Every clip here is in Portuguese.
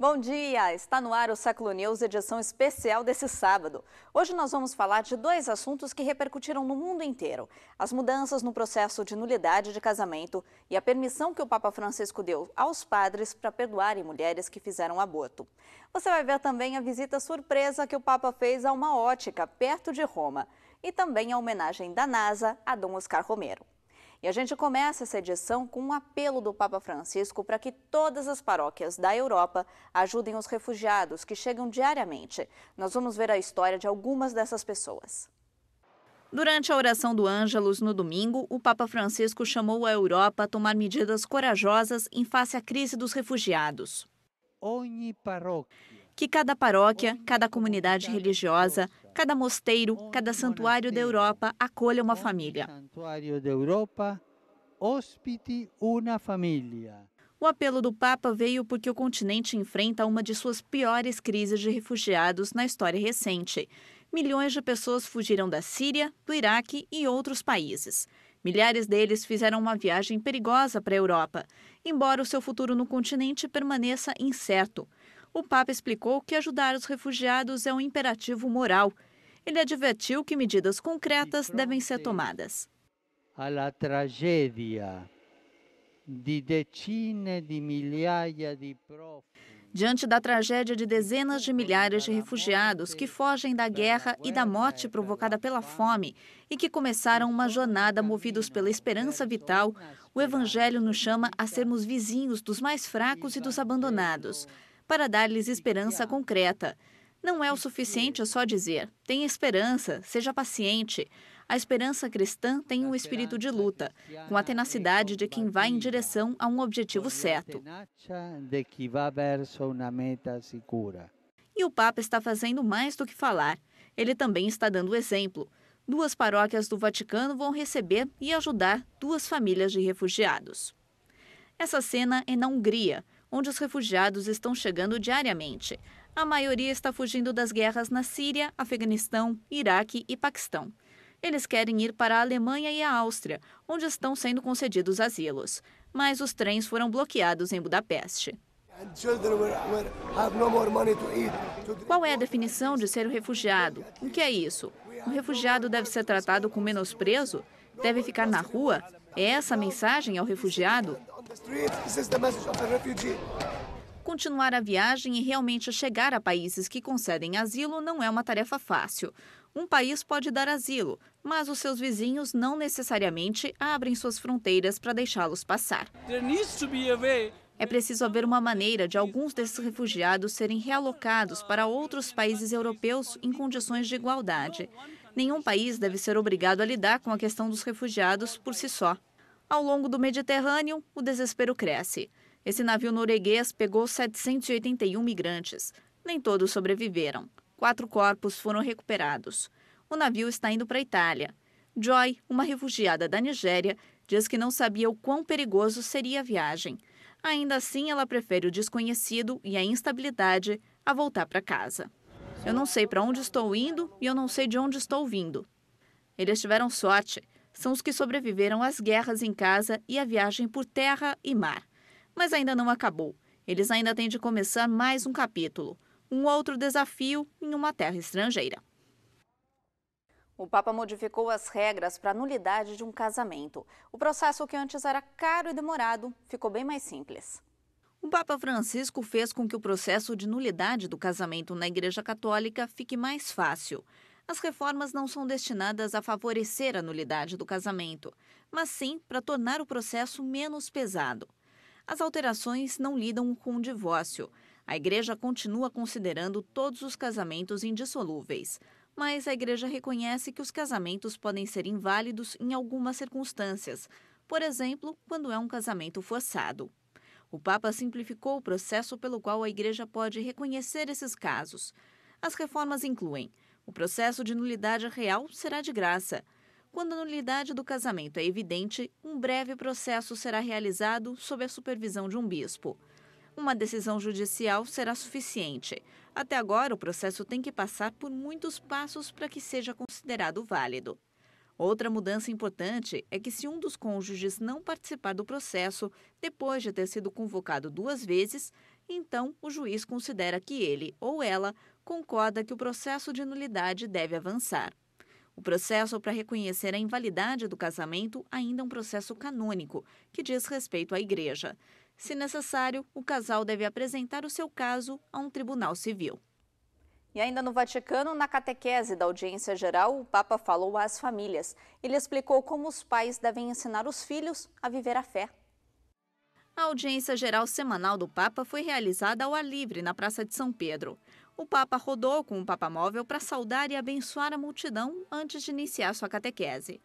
Bom dia! Está no ar o Século News, edição especial desse sábado. Hoje nós vamos falar de dois assuntos que repercutiram no mundo inteiro: as mudanças no processo de nulidade de casamento e a permissão que o Papa Francisco deu aos padres para perdoarem mulheres que fizeram aborto. Você vai ver também a visita surpresa que o Papa fez a uma ótica perto de Roma e também a homenagem da NASA a Dom Oscar Romero. E a gente começa essa edição com um apelo do Papa Francisco para que todas as paróquias da Europa ajudem os refugiados que chegam diariamente. Nós vamos ver a história de algumas dessas pessoas. Durante a oração do Ângelus no domingo, o Papa Francisco chamou a Europa a tomar medidas corajosas em face à crise dos refugiados. Que cada paróquia, cada comunidade religiosa, cada mosteiro, cada santuário da Europa acolha uma família. O apelo do Papa veio porque o continente enfrenta uma de suas piores crises de refugiados na história recente. Milhões de pessoas fugiram da Síria, do Iraque e outros países. Milhares deles fizeram uma viagem perigosa para a Europa, embora o seu futuro no continente permaneça incerto. O Papa explicou que ajudar os refugiados é um imperativo moral. Ele advertiu que medidas concretas devem ser tomadas. A tragédia de dezenas de milhares de Diante da tragédia de dezenas de milhares de refugiados que fogem da guerra e da morte provocada pela fome e que começaram uma jornada movidos pela esperança vital, o Evangelho nos chama a sermos vizinhos dos mais fracos e dos abandonados, para dar-lhes esperança concreta. Não é o suficiente só dizer: tenha esperança, seja paciente. A esperança cristã tem um espírito de luta, com a tenacidade de quem vai em direção a um objetivo certo. E o Papa está fazendo mais do que falar. Ele também está dando exemplo. 2 paróquias do Vaticano vão receber e ajudar 2 famílias de refugiados. Essa cena é na Hungria, onde os refugiados estão chegando diariamente. A maioria está fugindo das guerras na Síria, Afeganistão, Iraque e Paquistão. Eles querem ir para a Alemanha e a Áustria, onde estão sendo concedidos asilos. Mas os trens foram bloqueados em Budapeste. Qual é a definição de ser um refugiado? O que é isso? Um refugiado deve ser tratado com menosprezo? Deve ficar na rua? É essa a mensagem ao refugiado? Continuar a viagem e realmente chegar a países que concedem asilo não é uma tarefa fácil. Um país pode dar asilo, mas os seus vizinhos não necessariamente abrem suas fronteiras para deixá-los passar. É preciso haver uma maneira de alguns desses refugiados serem realocados para outros países europeus em condições de igualdade. Nenhum país deve ser obrigado a lidar com a questão dos refugiados por si só. Ao longo do Mediterrâneo, o desespero cresce. Esse navio norueguês pegou 781 migrantes. Nem todos sobreviveram. 4 corpos foram recuperados. O navio está indo para a Itália. Joy, uma refugiada da Nigéria, diz que não sabia o quão perigoso seria a viagem. Ainda assim, ela prefere o desconhecido e a instabilidade a voltar para casa. Eu não sei para onde estou indo e eu não sei de onde estou vindo. Eles tiveram sorte. São os que sobreviveram às guerras em casa e à viagem por terra e mar. Mas ainda não acabou. Eles ainda têm de começar mais um capítulo, um outro desafio em uma terra estrangeira. O Papa modificou as regras para a nulidade de um casamento. O processo, que antes era caro e demorado, ficou bem mais simples. O Papa Francisco fez com que o processo de nulidade do casamento na Igreja Católica fique mais fácil. As reformas não são destinadas a favorecer a nulidade do casamento, mas sim para tornar o processo menos pesado. As alterações não lidam com o divórcio. A Igreja continua considerando todos os casamentos indissolúveis, mas a Igreja reconhece que os casamentos podem ser inválidos em algumas circunstâncias, por exemplo, quando é um casamento forçado. O Papa simplificou o processo pelo qual a Igreja pode reconhecer esses casos. As reformas incluem: o processo de nulidade real será de graça. Quando a nulidade do casamento é evidente, um breve processo será realizado sob a supervisão de um bispo. Uma decisão judicial será suficiente. Até agora, o processo tem que passar por muitos passos para que seja considerado válido. Outra mudança importante é que, se um dos cônjuges não participar do processo, depois de ter sido convocado 2 vezes, então o juiz considera que ele ou ela concorda que o processo de nulidade deve avançar. O processo para reconhecer a invalidade do casamento ainda é um processo canônico, que diz respeito à Igreja. Se necessário, o casal deve apresentar o seu caso a um tribunal civil. E ainda no Vaticano, na catequese da audiência geral, o Papa falou às famílias. Ele explicou como os pais devem ensinar os filhos a viver a fé. A audiência geral semanal do Papa foi realizada ao ar livre, na Praça de São Pedro. O Papa rodou com o Papamóvel para saudar e abençoar a multidão antes de iniciar sua catequese.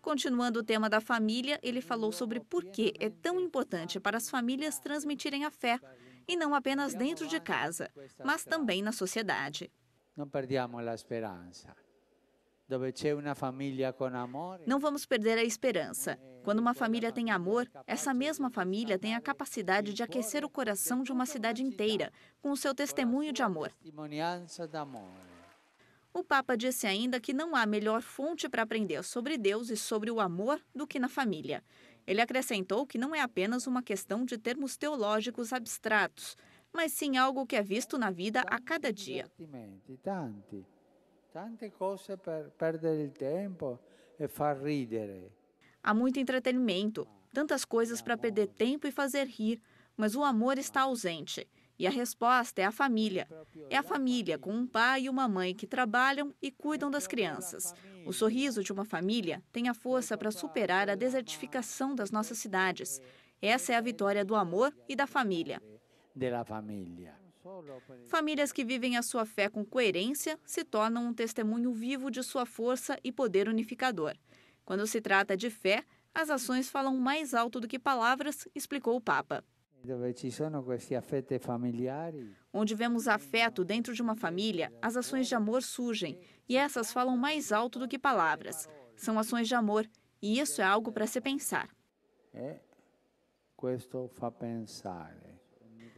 Continuando o tema da família, ele falou sobre por que é tão importante para as famílias transmitirem a fé, e não apenas dentro de casa, mas também na sociedade. Não perdiamo a esperança. Não vamos perder a esperança. Quando uma família tem amor, essa mesma família tem a capacidade de aquecer o coração de uma cidade inteira, com o seu testemunho de amor. O Papa disse ainda que não há melhor fonte para aprender sobre Deus e sobre o amor do que na família. Ele acrescentou que não é apenas uma questão de termos teológicos abstratos, mas sim algo que é visto na vida a cada dia. Tante cose per perdere il tempo e far ridere. Há muito entretenimento, tantas coisas para perder tempo e fazer rir, mas o amor está ausente. E a resposta é a família. É a família com um pai e uma mãe que trabalham e cuidam das crianças. O sorriso de uma família tem a força para superar a desertificação das nossas cidades. Essa é a vitória do amor e da família. Famílias que vivem a sua fé com coerência se tornam um testemunho vivo de sua força e poder unificador. Quando se trata de fé, as ações falam mais alto do que palavras, explicou o Papa. Onde vemos afeto dentro de uma família, as ações de amor surgem, e essas falam mais alto do que palavras. São ações de amor, e isso é algo para se pensar.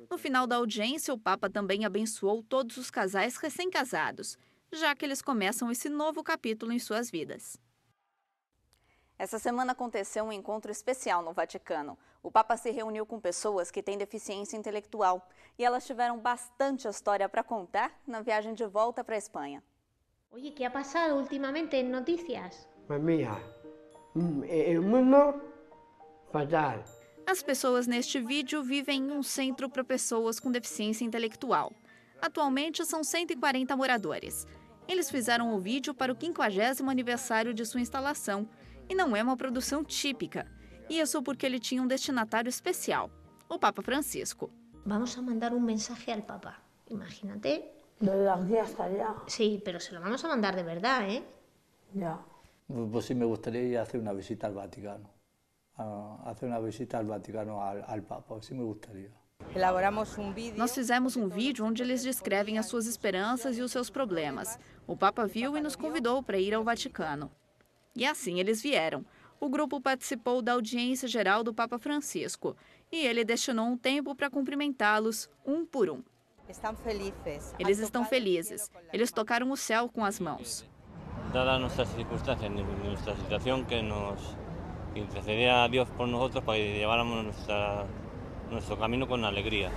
No final da audiência, o Papa também abençoou todos os casais recém-casados, já que eles começam esse novo capítulo em suas vidas. Essa semana aconteceu um encontro especial no Vaticano. O Papa se reuniu com pessoas que têm deficiência intelectual e elas tiveram bastante história para contar na viagem de volta para a Espanha. Oye, ¿qué ha pasado últimamente en noticias? Pues mira, el mundo fatal. As pessoas neste vídeo vivem em um centro para pessoas com deficiência intelectual. Atualmente são 140 moradores. Eles fizeram o vídeo para o 50º aniversário de sua instalação e não é uma produção típica. Isso porque ele tinha um destinatário especial, o Papa Francisco. Vamos a mandar un mensaje al Papa, imagínate. Desde aquí hasta allá. Sí, pero se lo vamos a mandar de verdad, ¿eh? Ya. Pues sí, me gustaría ir a hacer una visita al Vaticano. Hacer una visita al Vaticano al Papa, sí me gustaría. Nós fizemos um vídeo onde eles descrevem as suas esperanças e os seus problemas. O Papa viu e nos convidou para ir ao Vaticano. E assim eles vieram. O grupo participou da audiência geral do Papa Francisco e ele destinou um tempo para cumprimentá-los um por um. Eles estão felizes. Eles tocaram o céu com as mãos. Dada nossas circunstâncias, nossa situação, que intercederia a Deus por nós para que leváramos nosso caminho com alegria.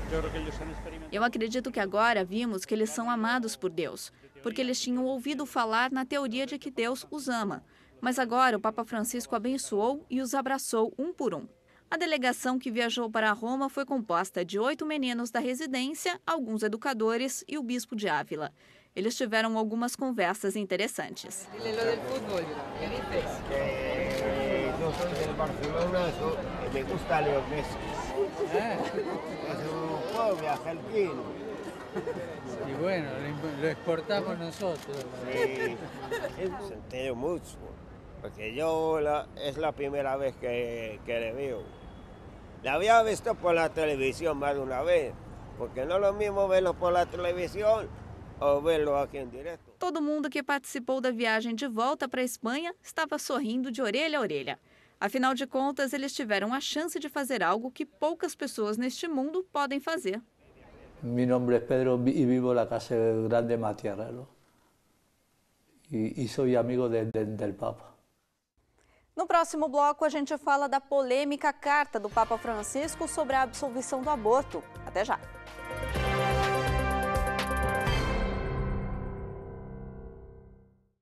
Eu acredito que agora vimos que eles são amados por Deus, porque eles tinham ouvido falar na teoria de que Deus os ama. Mas agora o Papa Francisco abençoou e os abraçou um por um. A delegação que viajou para Roma foi composta de 8 meninos da residência, alguns educadores e o bispo de Ávila. Eles tiveram algumas conversas interessantes. Y bueno, lo exportamos nosotros. Sí, sentí mucho, porque yo es la primera vez que le veo. La había visto por la televisión más de una vez, porque no es lo mismo verlo por la televisión ou verlo aqui em direto. Todo mundo que participou da viagem de volta para a Espanha estava sorrindo de orelha a orelha. Afinal de contas, eles tiveram a chance de fazer algo que poucas pessoas neste mundo podem fazer. Mi nombre es Pedro y vivo en la Casa Grande Matiarrero. Y soy amigo del Papa. No próximo bloco, a gente fala da polêmica carta do Papa Francisco sobre a absolvição do aborto. Até já!